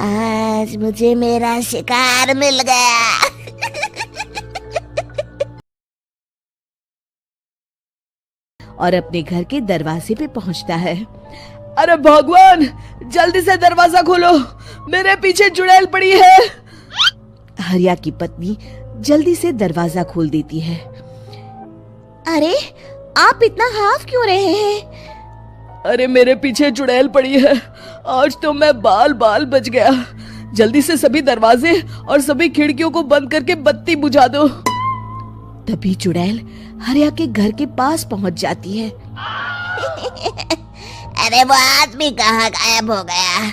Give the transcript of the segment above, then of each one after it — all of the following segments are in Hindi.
आज मुझे मेरा शिकार मिल गया। और अपने घर के दरवाजे पे पहुंचता है। अरे भगवान, जल्दी से दरवाजा खोलो, मेरे पीछे चुड़ैल पड़ी है। हरिया की पत्नी जल्दी से दरवाजा खोल देती है। अरे आप इतना हाफ क्यों रहे हैं? अरे मेरे पीछे चुड़ैल पड़ी है, आज तो मैं बाल बाल बच गया। जल्दी से सभी दरवाजे और सभी खिड़कियों को बंद करके बत्ती बुझा दो। तभी चुड़ैल हरिया के घर के पास पहुंच जाती है। अरे वो आदमी कहाँ गायब हो गया?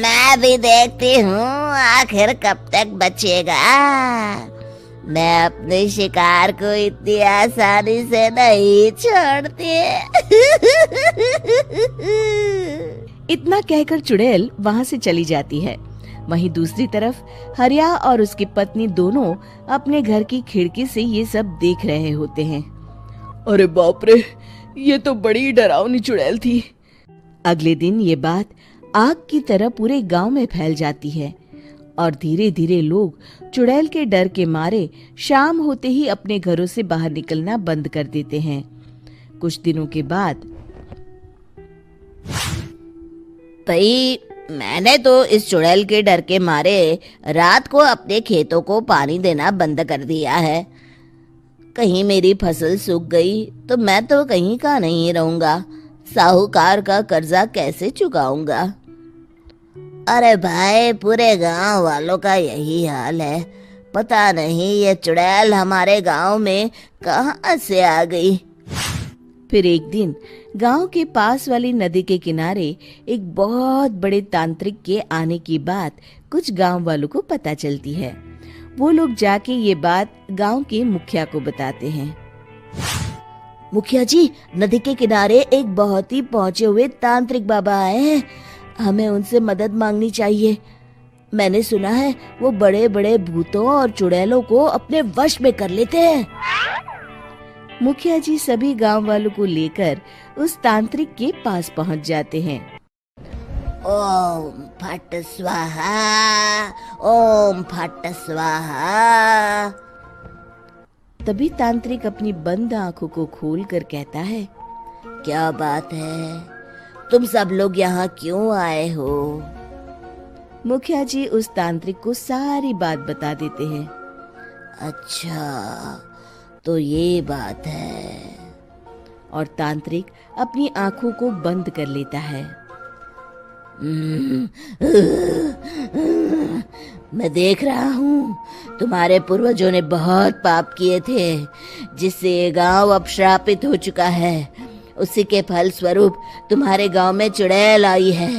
मैं भी देखती हूँ आखिर कब तक बचेगा। मैं अपने शिकार को इतनी आसानी से नहीं छोड़ती। इतना कहकर चुड़ैल वहां से चली जाती है। वहीं दूसरी तरफ हरिया और उसकी पत्नी दोनों अपने घर की खिड़की से ये सब देख रहे होते हैं। अरे बाप रे, ये तो बड़ी डरावनी चुड़ैल थी। अगले दिन ये बात आग की तरह पूरे गांव में फैल जाती है और धीरे धीरे लोग चुड़ैल के डर के मारे शाम होते ही अपने घरों से बाहर निकलना बंद कर देते हैं। कुछ दिनों के बाद भाई, मैंने तो इस चुड़ैल के डर के मारे रात को अपने खेतों को पानी देना बंद कर दिया है। कहीं मेरी फसल सूख गई तो मैं तो कहीं का नहीं रहूंगा। साहूकार का कर्जा कैसे चुकाऊंगा? अरे भाई, पूरे गांव वालों का यही हाल है। पता नहीं ये चुड़ैल हमारे गांव में कहां से आ गई। फिर एक दिन गांव के पास वाली नदी के किनारे एक बहुत बड़े तांत्रिक के आने की बात कुछ गांव वालों को पता चलती है। वो लोग जाके ये बात गांव के मुखिया को बताते हैं। मुखिया जी, नदी के किनारे एक बहुत ही पहुंचे हुए तांत्रिक बाबा आए हैं। हमें उनसे मदद मांगनी चाहिए। मैंने सुना है वो बड़े बड़े भूतों और चुड़ैलों को अपने वश में कर लेते हैं। मुखिया जी सभी गांव वालों को लेकर उस तांत्रिक के पास पहुंच जाते हैं। ओम फट स्वाहा, ओम फट स्वाहा। तभी तांत्रिक अपनी बंद आंखों को खोलकर कहता है, क्या बात है? तुम सब लोग यहाँ क्यों आए हो? मुखिया जी उस तांत्रिक को सारी बात बता देते हैं। अच्छा, तो ये बात है। और तांत्रिक अपनी आंखों को बंद कर लेता है। मैं देख रहा हूँ तुम्हारे पूर्वजों ने बहुत पाप किए थे, जिससे ये गांव अब श्रापित हो चुका है। उसी के फल स्वरूप तुम्हारे गांव में चुड़ैल आई है।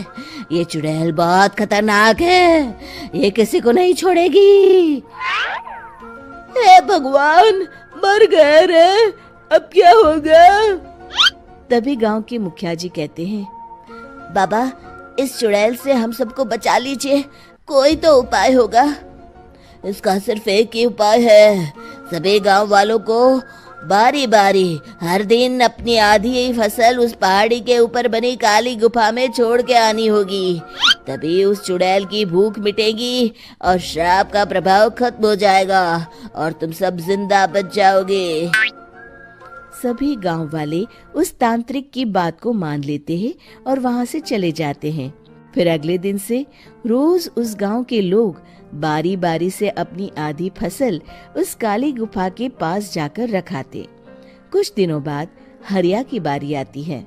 ये चुड़ैल बहुत खतरनाक है, ये किसी को नहीं छोड़ेगी। हे भगवान, मर गए रे, अब क्या होगा? तभी गांव के मुखिया जी कहते हैं, बाबा, इस चुड़ैल से हम सबको बचा लीजिए, कोई तो उपाय होगा। इसका सिर्फ एक ही उपाय है। सभी गांव वालों को बारी बारी हर दिन अपनी आधी फसल उस पहाड़ी के ऊपर बनी काली गुफा में छोड़ के आनी होगी। तभी उस चुड़ैल की भूख मिटेगी और श्राप का प्रभाव खत्म हो जाएगा और तुम सब जिंदा बच जाओगे। सभी गांव वाले उस तांत्रिक की बात को मान लेते हैं और वहां से चले जाते हैं। फिर अगले दिन से रोज उस गांव के लोग बारी बारी से अपनी आधी फसल उस काली गुफा के पास जाकर रखाते। कुछ दिनों बाद हरिया की बारी आती है।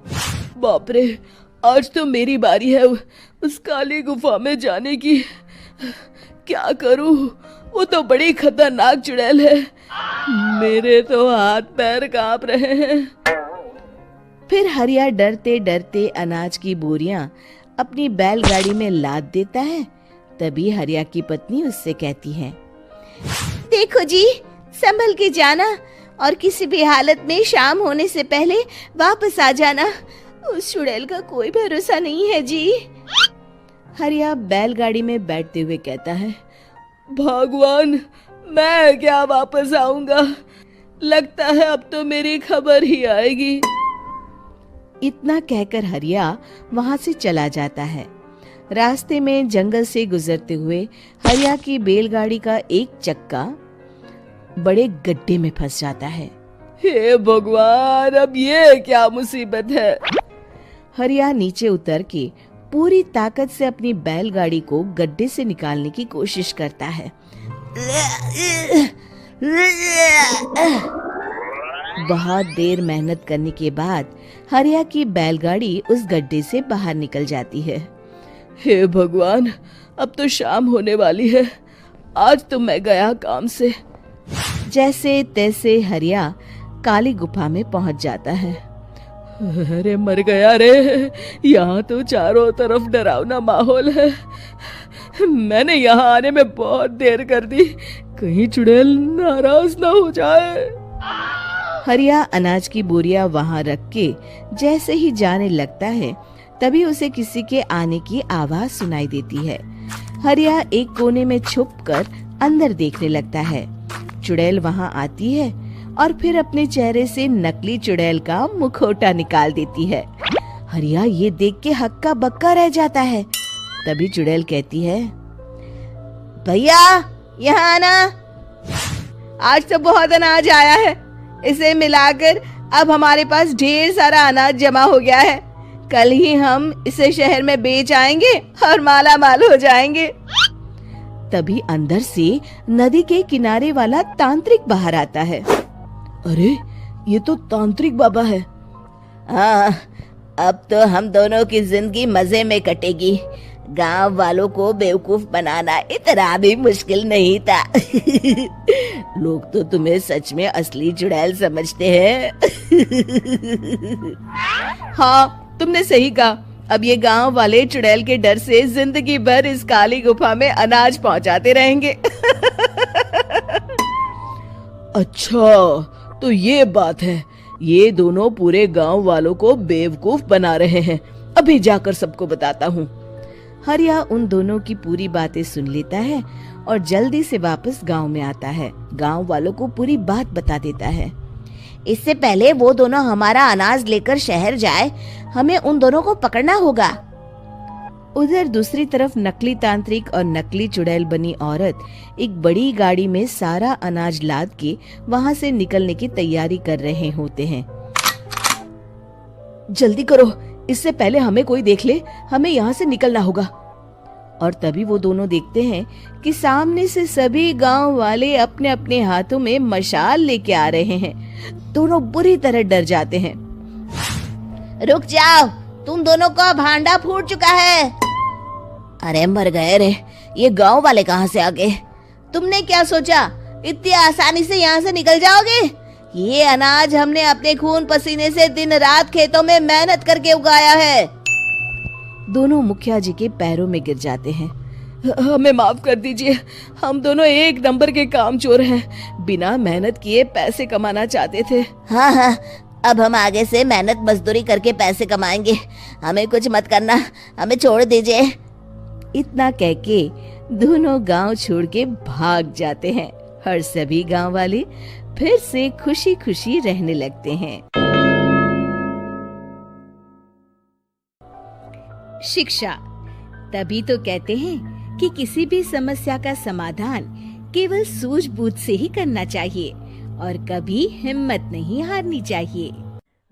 बाप रे, आज तो मेरी बारी है उस काली गुफा में जाने की। क्या करूं? वो तो बड़ी खतरनाक चुड़ैल है। मेरे तो हाथ पैर कांप रहे हैं। फिर हरिया डरते डरते अनाज की बोरियां अपनी बैलगाड़ी में लाद देता है। तभी हरिया की पत्नी उससे कहती है, देखो जी, संभल के जाना और किसी भी हालत में शाम होने से पहले वापस आ जाना। उस चुड़ैल का कोई भरोसा नहीं है जी। हरिया बैलगाड़ी में बैठते हुए कहता है, भगवान, मैं क्या वापस आऊंगा? लगता है अब तो मेरी खबर ही आएगी। इतना कहकर हरिया वहां से चला जाता है। रास्ते में जंगल से गुजरते हुए हरिया की बैलगाड़ी का एक चक्का बड़े गड्ढे में फंस जाता है। हे भगवान, अब ये क्या मुसीबत है। हरिया नीचे उतर के पूरी ताकत से अपनी बैलगाड़ी को गड्ढे से निकालने की कोशिश करता है। बहुत देर मेहनत करने के बाद हरिया की बैलगाड़ी उस गड्ढे से बाहर निकल जाती है। हे भगवान, अब तो शाम होने वाली है। आज तो मैं गया काम से। जैसे तैसे हरिया काली गुफा में पहुंच जाता है। अरे मर गया रे, यहाँ तो चारों तरफ डरावना माहौल है। मैंने यहाँ आने में बहुत देर कर दी, कहीं चुड़ैल नाराज ना हो जाए। हरिया अनाज की बोरियां वहां रख के जैसे ही जाने लगता है, तभी उसे किसी के आने की आवाज सुनाई देती है। हरिया एक कोने में छुपकर अंदर देखने लगता है। चुड़ैल वहां आती है और फिर अपने चेहरे से नकली चुड़ैल का मुखौटा निकाल देती है। हरिया ये देख के हक्का बक्का रह जाता है। तभी चुड़ैल कहती है, भैया यहाँ आना, आज तो बहुत अनाज आया है। इसे मिलाकर अब हमारे पास ढेर सारा अनाज जमा हो गया है। कल ही हम इसे शहर में बेच आएंगे और माला माल हो जाएंगे। तभी अंदर से नदी के किनारे वाला तांत्रिक बाहर आता है। अरे, ये तो तांत्रिक बाबा है। हाँ, अब तो हम दोनों की जिंदगी मजे में कटेगी। गांव वालों को बेवकूफ बनाना इतना भी मुश्किल नहीं था। लोग तो तुम्हें सच में असली चुड़ैल समझते हैं। हाँ, तुमने सही कहा। अब ये गांव वाले चुड़ैल के डर से जिंदगी भर इस काली गुफा में अनाज पहुंचाते रहेंगे। अच्छा, तो ये बात है। ये दोनों पूरे गांव वालों को बेवकूफ बना रहे हैं। अभी जाकर सबको बताता हूँ। हरिया उन दोनों की पूरी बातें सुन लेता है और जल्दी से वापस गांव में आता है। गांव वालों को पूरी बात बता देता है। इससे पहले वो दोनों हमारा अनाज लेकर शहर जाए, हमें उन दोनों को पकड़ना होगा। उधर दूसरी तरफ नकली तांत्रिक और नकली चुड़ैल बनी औरत एक बड़ी गाड़ी में सारा अनाज लाद के वहां से निकलने की तैयारी कर रहे होते हैं। जल्दी करो, इससे पहले हमें कोई देख ले। हमें यहाँ से निकलना होगा। और तभी वो दोनों देखते हैं कि सामने से सभी गांव वाले अपने अपने हाथों में मशाल लेके आ रहे हैं। दोनों बुरी तरह डर जाते हैं। रुक जाओ, तुम दोनों का भांडा फूट चुका है। अरे मर गए रे, ये गांव वाले कहाँ से आ गए? तुमने क्या सोचा इतनी आसानी से यहाँ से निकल जाओगे? ये अनाज हमने अपने खून पसीने से दिन रात खेतों में मेहनत करके उगाया है। दोनों मुखिया जी के पैरों में गिर जाते हैं। हमें माफ कर दीजिए, हम दोनों एक नंबर के कामचोर हैं। बिना मेहनत किए पैसे कमाना चाहते थे। हाँ हाँ, अब हम आगे से मेहनत मजदूरी करके पैसे कमाएंगे। हमें कुछ मत करना, हमें छोड़ दीजिए। इतना कह के दोनों गांव छोड़ के भाग जाते हैं और सभी गांव वाले फिर से खुशी खुशी रहने लगते हैं। शिक्षा, तभी तो कहते हैं कि किसी भी समस्या का समाधान केवल सूझबूझ से ही करना चाहिए और कभी हिम्मत नहीं हारनी चाहिए।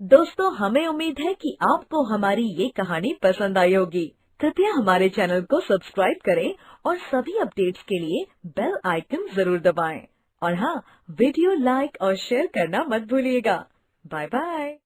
दोस्तों, हमें उम्मीद है कि आपको हमारी ये कहानी पसंद आई होगी। कृपया हमारे चैनल को सब्सक्राइब करें और सभी अपडेट्स के लिए बेल आइकन जरूर दबाएं। और हाँ, वीडियो लाइक और शेयर करना मत भूलिएगा। Bye bye.